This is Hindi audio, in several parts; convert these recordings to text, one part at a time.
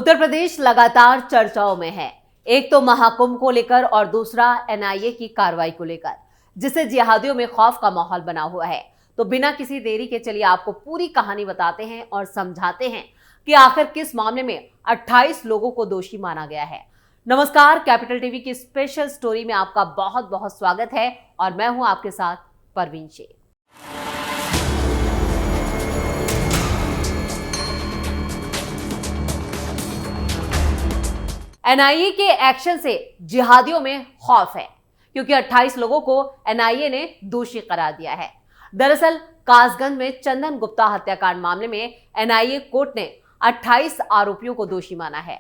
उत्तर प्रदेश लगातार चर्चाओं में है। एक तो महाकुंभ को लेकर और दूसरा एनआईए की कार्रवाई को लेकर, जिससे जिहादियों में खौफ का माहौल बना हुआ है। तो बिना किसी देरी के चलिए आपको पूरी कहानी बताते हैं और समझाते हैं कि आखिर किस मामले में 28 लोगों को दोषी माना गया है। नमस्कार, कैपिटल टीवी की स्पेशल स्टोरी में आपका बहुत बहुत स्वागत है और मैं हूं आपके साथ परवीन शेख। एनआईए के एक्शन से जिहादियों में खौफ है, क्योंकि 28 लोगों को एनआईए ने दोषी करार दिया है। दरअसल कासगंज में चंदन गुप्ता हत्याकांड मामले में एनआईए कोर्ट ने 28 आरोपियों को दोषी माना है।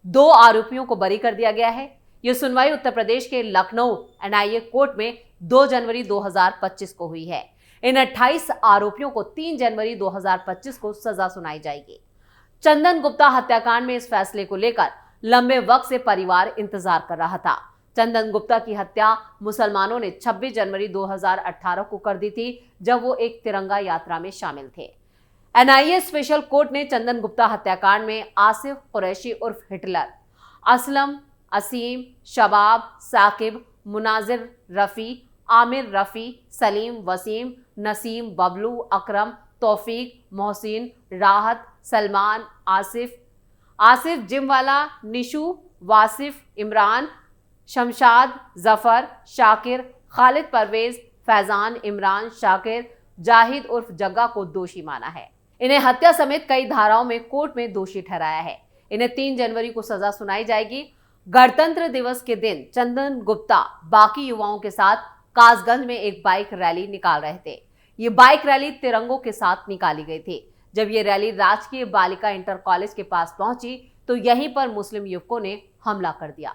2 आरोपियों को बरी कर दिया गया है। यह सुनवाई उत्तर प्रदेश के लखनऊ एनआईए कोर्ट में 2 जनवरी 2025 को हुई है। इन 28 आरोपियों को 3 जनवरी 2025 को सजा सुनाई जाएगी। चंदन गुप्ता हत्याकांड में इस फैसले को लेकर लंबे वक्त से परिवार इंतजार कर रहा था। चंदन गुप्ता की हत्या मुसलमानों ने 26 जनवरी 2018 को कर दी थी, जब वो एक तिरंगा यात्रा में शामिल थे। एनआईए स्पेशल कोर्ट ने चंदन गुप्ता हत्याकांड में आसिफ कुरैशी उर्फ हिटलर, असलम, असीम, शबाब, साकिब, मुनाजिर रफी, आमिर रफी, सलीम, वसीम, नसीम, बबलू, अकरम, तौफीक, मोहसिन, राहत, सलमान, आसिफ जिमवाला, निशु, वासिफ, इमरान, शमशाद, जफर, शाकिर, खालिद परवेज, फैजान, इमरान, शाकिर, जाहिद उर्फ जग्गा को दोषी माना है। इन्हें हत्या समेत कई धाराओं में कोर्ट में दोषी ठहराया है। इन्हें 3 जनवरी को सजा सुनाई जाएगी। गणतंत्र दिवस के दिन चंदन गुप्ता बाकी युवाओं के साथ कासगंज में एक बाइक रैली निकाल रहे थे। ये बाइक रैली तिरंगों के साथ निकाली गई थी। जब ये रैली राजकीय बालिका इंटर कॉलेज के पास पहुंची तो यहीं पर मुस्लिम युवकों ने हमला कर दिया।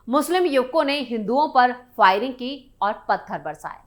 मुस्लिम युवकों ने हिंदुओं पर फायरिंग की और पत्थर बरसाए।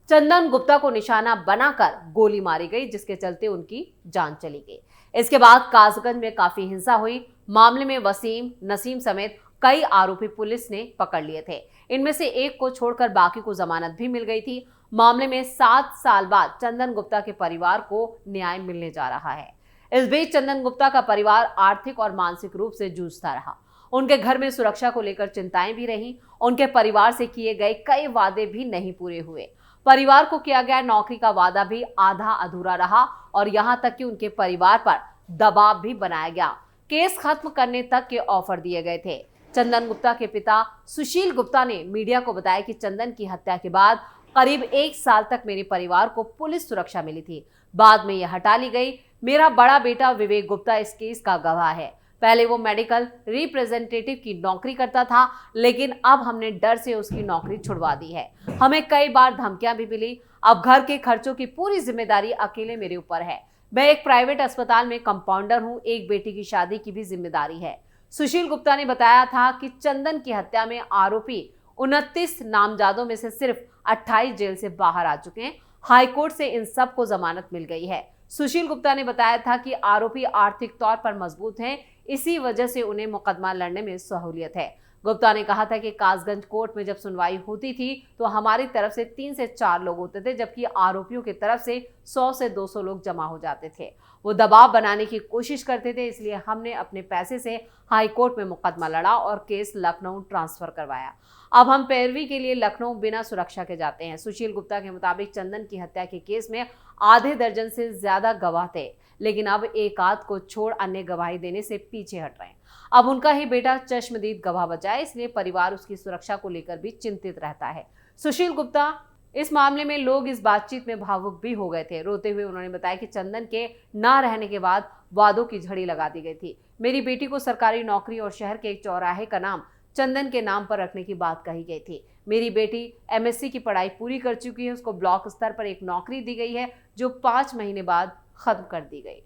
चंदन गुप्ता को निशाना बनाकर गोली मारी गई, जिसके चलते उनकी जान चली गई। इसके बाद कासगंज में काफी हिंसा हुई। मामले में वसीम, नसीम समेत कई आरोपी पुलिस ने पकड़ लिए थे। इनमें से एक को छोड़कर बाकी को जमानत भी मिल गई थी। मामले में 7 साल बाद चंदन गुप्ता के परिवार को न्याय मिलने जा रहा है। इस बीच चंदन गुप्ता का परिवार आर्थिक और मानसिक रूप से जूझता रहा। उनके घर में सुरक्षा को लेकर चिंताएं भी रहीं। उनके परिवार से किए गए कई वादे भी नहीं पूरे हुए। परिवार को किया गया नौकरी का वादा भी आधा अधूरा रहा और यहां तक कि उनके परिवार पर दबाव भी बनाया गया। केस खत्म करने तक के ऑफर दिए गए थे। चंदन गुप्ता के पिता सुशील गुप्ता ने मीडिया को बताया कि चंदन की हत्या के बाद करीब 1 साल तक मेरे परिवार को पुलिस सुरक्षा मिली थी। बाद में यह हटा ली गई। मेरा बड़ा बेटा विवेक गुप्ता इस केस का गवाह है। पहले वो मेडिकल रिप्रेजेंटेटिव की नौकरी करता था, लेकिन अब हमने डर से उसकी नौकरी छुड़वा दी है। हमें कई बार धमकियां भी मिली। अब घर के खर्चों की पूरी जिम्मेदारी अकेले मेरे ऊपर है। मैं एक प्राइवेट अस्पताल में कंपाउंडर हूं। एक बेटी की शादी की भी जिम्मेदारी है। सुशील गुप्ता ने बताया था कि चंदन की हत्या में आरोपी 29 नामजदों में से सिर्फ 28 जेल से बाहर आ चुके हैं। हाईकोर्ट से इन सब को जमानत मिल गई है। सुशील गुप्ता ने बताया था कि आरोपी आर्थिक तौर पर मजबूत हैं, इसी वजह से उन्हें मुकदमा लड़ने में सहूलियत है। गुप्ता ने कहा था कि कासगंज कोर्ट में जब सुनवाई होती थी तो हमारी तरफ से 3 से 4 लोग होते थे, जबकि आरोपियों की तरफ से 100 से 200 लोग जमा हो जाते थे। वो दबाव बनाने की कोशिश करते थे, इसलिए हमने अपने पैसे से हाई कोर्ट में मुकदमा लड़ा और केस लखनऊ ट्रांसफर करवाया। अब हम पैरवी के लिए लखनऊ बिना सुरक्षा के जाते हैं। सुशील गुप्ता के मुताबिक चंदन की हत्या के केस में आधे दर्जन से ज्यादा गवाह थे, लेकिन अब एक आध को छोड़ अन्य गवाही देने से पीछे हट रहे हैं। अब उनका ही बेटा चश्मदीद गवाह बचा है, इसलिए परिवार उसकी सुरक्षा को लेकर भी चिंतित रहता है। सुशील गुप्ता इस मामले में लोग इस बातचीत में भावुक भी हो गए थे। रोते हुए उन्होंने बताया कि चंदन के ना रहने के बाद वादों की झड़ी लगा दी गई थी। मेरी बेटी को सरकारी नौकरी और शहर के एक चौराहे का नाम चंदन के नाम पर रखने की बात कही गई थी। मेरी बेटी एमएससी की पढ़ाई पूरी कर चुकी है। उसको ब्लॉक स्तर पर एक नौकरी दी गई है, जो 5 महीने बाद खत्म कर दी गई।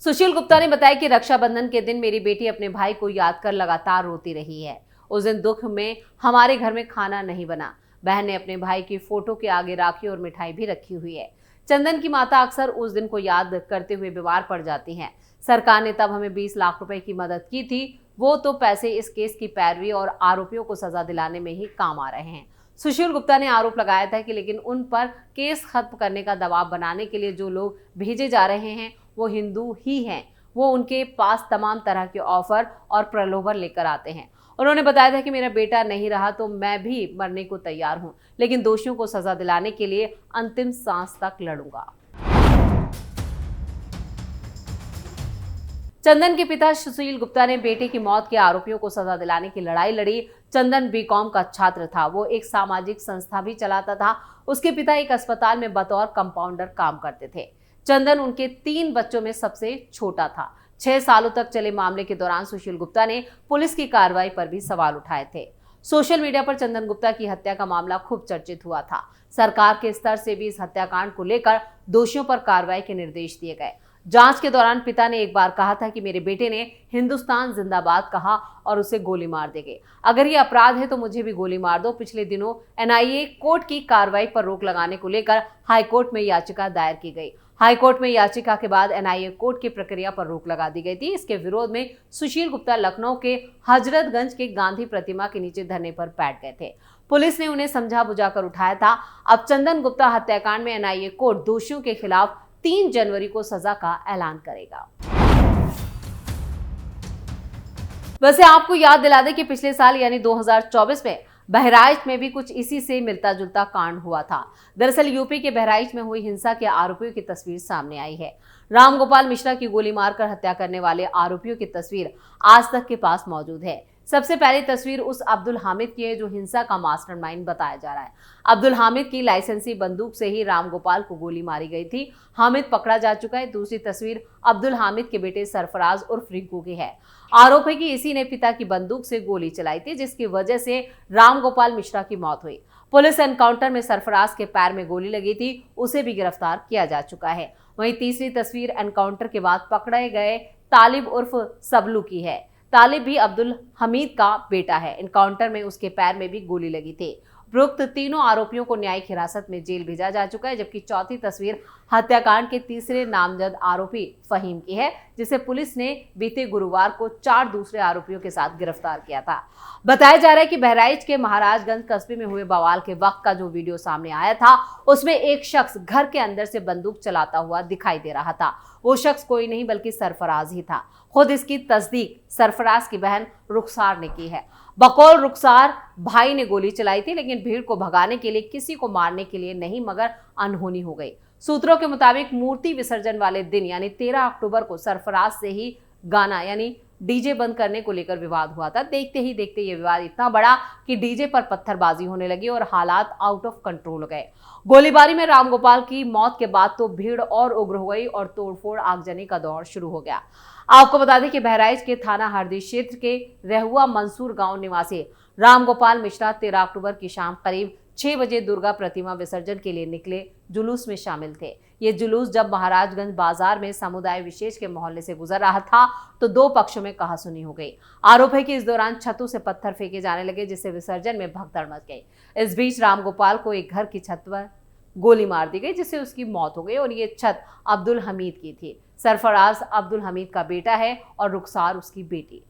सुशील गुप्ता ने बताया कि रक्षाबंधन के दिन मेरी बेटी अपने भाई को याद कर लगातार रोती रही है। उस दिन दुख में हमारे घर में खाना नहीं बना। बहन ने अपने भाई की फोटो के आगे राखी और मिठाई भी रखी हुई है। चंदन की माता अक्सर उस दिन को याद करते हुए बीमार पड़ जाती हैं। सरकार ने तब हमें 20 लाख रुपए की मदद की थी। वो तो पैसे इस केस की पैरवी और आरोपियों को सजा दिलाने में ही काम आ रहे हैं। सुशील गुप्ता ने आरोप लगाया था कि लेकिन उन पर केस खत्म करने का दबाव बनाने के लिए जो लोग भेजे जा रहे हैं वो हिंदू ही हैं। वो उनके पास तमाम तरह के ऑफर और प्रलोभन लेकर आते हैं। उन्होंने बताया था कि मेरा बेटा नहीं रहा तो मैं भी मरने को तैयार हूं, लेकिन दोषियों को सजा दिलाने के लिए अंतिम सांस तक लड़ूंगा। चंदन के पिता सुशील गुप्ता ने बेटे की मौत के आरोपियों को सजा दिलाने की लड़ाई लड़ी। चंदन बीकॉम का छात्र था। वो एक सामाजिक संस्था भी चलाता था। उसके पिता एक अस्पताल में बतौर कंपाउंडर काम करते थे। चंदन उनके 3 बच्चों में सबसे छोटा था। 6 सालों तक चले मामले के दौरान सुशील गुप्ता ने पुलिस की कार्रवाई पर भी सवाल उठाए थे। सोशल मीडिया पर चंदन गुप्ता की हत्या का मामला खूब चर्चित हुआ था। सरकार के स्तर से भी इस हत्याकांड को लेकर दोषियों पर कार्रवाई के निर्देश दिए गए। जांच के दौरान पिता ने एक बार कहा था कि मेरे बेटे ने हिंदुस्तान जिंदाबाद कहा और उसे गोली मार देंगे। अगर ये अपराध है तो मुझे भी गोली मार दो। पिछले दिनों एनआईए कोर्ट की कार्रवाई पर रोक लगाने को लेकर हाईकोर्ट में याचिका दायर की गई। हाईकोर्ट में याचिका के बाद एनआईए कोर्ट की प्रक्रिया पर रोक लगा दी गई थी। इसके विरोध में सुशील गुप्ता लखनऊ के हजरतगंज के गांधी प्रतिमा के नीचे धरने पर बैठ गए थे। पुलिस ने उन्हें समझा बुझाकर उठाया था। अब चंदन गुप्ता हत्याकांड में एनआईए कोर्ट दोषियों के खिलाफ 3 जनवरी को सजा का ऐलान करेगा। वैसे आपको याद दिला दें कि पिछले साल यानी 2024 में बहराइच में भी कुछ इसी से मिलता जुलता कांड हुआ था। दरअसल यूपी के बहराइच में हुई हिंसा के आरोपियों की तस्वीर सामने आई है। रामगोपाल मिश्रा की गोली मारकर हत्या करने वाले आरोपियों की तस्वीर आज तक के पास मौजूद है। सबसे पहली तस्वीर उस अब्दुल हामिद की है जो हिंसा का मास्टरमाइंड बताया जा रहा है। अब्दुल हामिद की लाइसेंसी बंदूक से ही रामगोपाल को गोली मारी गई थी। हामिद पकड़ा जा चुका है। दूसरी तस्वीर अब्दुल हामिद के बेटे सरफराज उर्फ रिंकू की है। आरोप है कि इसी ने पिता की बंदूक से गोली चलाई थी, जिसकी वजह से रामगोपाल मिश्रा की मौत हुई। पुलिस एनकाउंटर में सरफराज के पैर में गोली लगी थी, उसे भी गिरफ्तार किया जा चुका है। वहीं तीसरी तस्वीर एनकाउंटर के बाद पकड़े गए तालिब उर्फ सबलू की है। तालिब भी अब्दुल हमीद का बेटा है। एनकाउंटर में उसके पैर में भी गोली लगी थी। उपरोक्त तीनों आरोपियों को न्यायिक हिरासत में जेल भेजा जा चुका है, जबकि चौथी तस्वीर हत्याकांड के तीसरे नामजद आरोपी फहीम की है, जिसे पुलिस ने बीते गुरुवार को 4 दूसरे आरोपियों के साथ गिरफ्तार किया था। बताया जा रहा है कि बहराइच के महाराजगंज कस्बे में हुए बवाल के वक्त का जो वीडियो सामने आया था, उसमें एक शख्स घर के अंदर से बंदूक चलाता हुआ दिखाई दे रहा था। वो शख्स कोई नहीं बल्कि सरफराज ही था। खुद इसकी तस्दीक सरफराज की बहन रुखसार ने की है। बकौल रुखसार भाई ने गोली चलाई थी, लेकिन भीड़ को भगाने के लिए, किसी को मारने के लिए नहीं, मगर अनहोनी हो गई। सूत्रों के मुताबिक मूर्ति विसर्जन वाले दिन यानी 13 अक्टूबर को सरफराज से ही गाना यानी डीजे बंद करने को लेकर विवाद हुआ था। देखते ही देखते ये विवाद इतना बड़ा कि डीजे पर पत्थरबाजी होने लगी और हालात आउट ऑफ कंट्रोल हो गए। गोलीबारी में रामगोपाल की मौत के बाद तो भीड़ और उग्र हो गई और तोड़फोड़ आगजनी का दौर शुरू हो गया। आपको बता दें कि बहराइच के थाना हरदी क्षेत्र के रहुआ मंसूर गांव निवासी रामगोपाल मिश्रा 13 अक्टूबर की शाम करीब 6 बजे दुर्गा प्रतिमा विसर्जन के लिए निकले जुलूस में शामिल थे। ये जुलूस जब महाराजगंज बाजार में समुदाय विशेष के मोहल्ले से गुजर रहा था तो 2 पक्षों में कहासुनी हो गई। आरोप है कि इस दौरान छतों से पत्थर फेंके जाने लगे, जिससे विसर्जन में भगदड़ मच गई। इस बीच रामगोपाल को एक घर की छत पर गोली मार दी गई, जिससे उसकी मौत हो गई और ये छत अब्दुल हमीद की थी। सरफराज अब्दुल हमीद का बेटा है और रुखसार उसकी बेटी।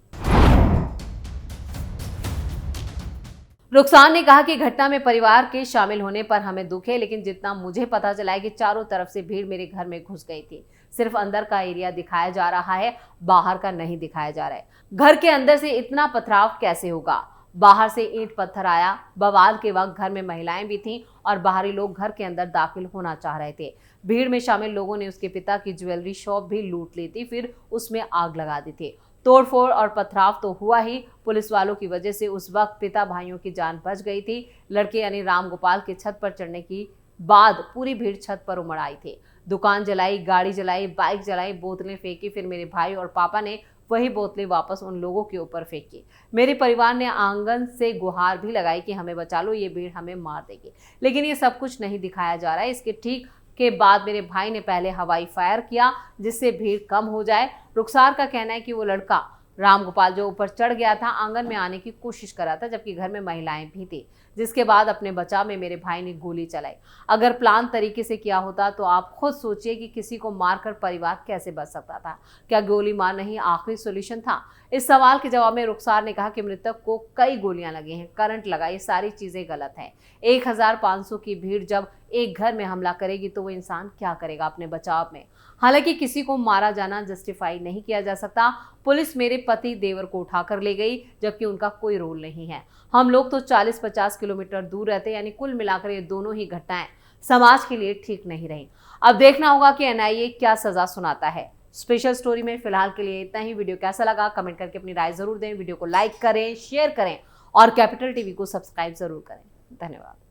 रुखसार ने कहा कि घटना में परिवार के शामिल होने पर हमें दुख है, लेकिन जितना मुझे पता चला है कि चारों तरफ से भीड़ मेरे घर में घुस गई थी। सिर्फ अंदर का एरिया दिखाया जा रहा है, बाहर का नहीं दिखाया जा रहा है। घर के अंदर से इतना पथराव कैसे होगा? बाहर से ईंट पत्थर आया। बवाल के वक्त घर में महिलाएं भी थीं और बाहरी लोग घर के अंदर दाखिल होना चाह रहे थे। भीड़ में शामिल लोगों ने उसके पिता की ज्वेलरी शॉप भी लूट ली थी, फिर उसमें आग लगा दी थी। तोड़फोड़ और पथराव तो हुआ ही। पुलिस वालों की वजह से उस वक्त पिता भाइयों की जान बच गई थी। लड़के यानी रामगोपाल के छत पर चढ़ने की बाद पूरी भीड़ छत पर उमड़ आई थी। दुकान जलाई, गाड़ी जलाई, बाइक जलाई, बोतलें फेंकी। फिर मेरे भाई और पापा ने वही बोतलें वापस उन लोगों के ऊपर फेंकी। मेरे परिवार ने आंगन से गुहार भी लगाई कि हमें बचा लो, ये भीड़ हमें मार देगी। लेकिन ये सब कुछ नहीं दिखाया जा रहा है। इसके ठीक के बाद मेरे भाई ने पहले हवाई फायर किया, जिससे भीड़ कम हो जाए। रुखसार का कहना है कि वो लड़का रामगोपाल जो ऊपर चढ़ गया था, आंगन में आने की कोशिश कर रहा था, जबकि घर में महिलाएं भी थी, जिसके बाद अपने बचाव में मेरे भाई ने गोली चलाई। अगर प्लान तरीके से किया होता तो आप खुद सोचिए कि किसी को मारकर परिवार कैसे बच सकता था। क्या गोली मार नहीं आखिरी सॉल्यूशन था? इस सवाल के जवाब में रुखसार ने कहा कि मृतक को कई गोलियां लगी हैं, करंट लगा, ये सारी चीजें गलत हैं। 1500 की भीड़ जब एक घर में हमला करेगी तो वो इंसान क्या करेगा अपने बचाव में। हालांकि किसी को मारा जाना जस्टिफाई नहीं किया जा सकता। पुलिस मेरे पति देवर को उठाकर ले गई जबकि उनका कोई रोल नहीं है। हम लोग तो 40-50 किलोमीटर दूर रहते, यानी कुल मिलाकर ये दोनों ही घटनाएं समाज के लिए ठीक नहीं रही। अब देखना होगा कि एनआईए क्या सजा सुनाता है। स्पेशल स्टोरी में फिलहाल के लिए इतना ही। वीडियो कैसा लगा कमेंट करके अपनी राय जरूर दें। वीडियो को लाइक करें, शेयर करें और कैपिटल टीवी को सब्सक्राइब जरूर करें। धन्यवाद।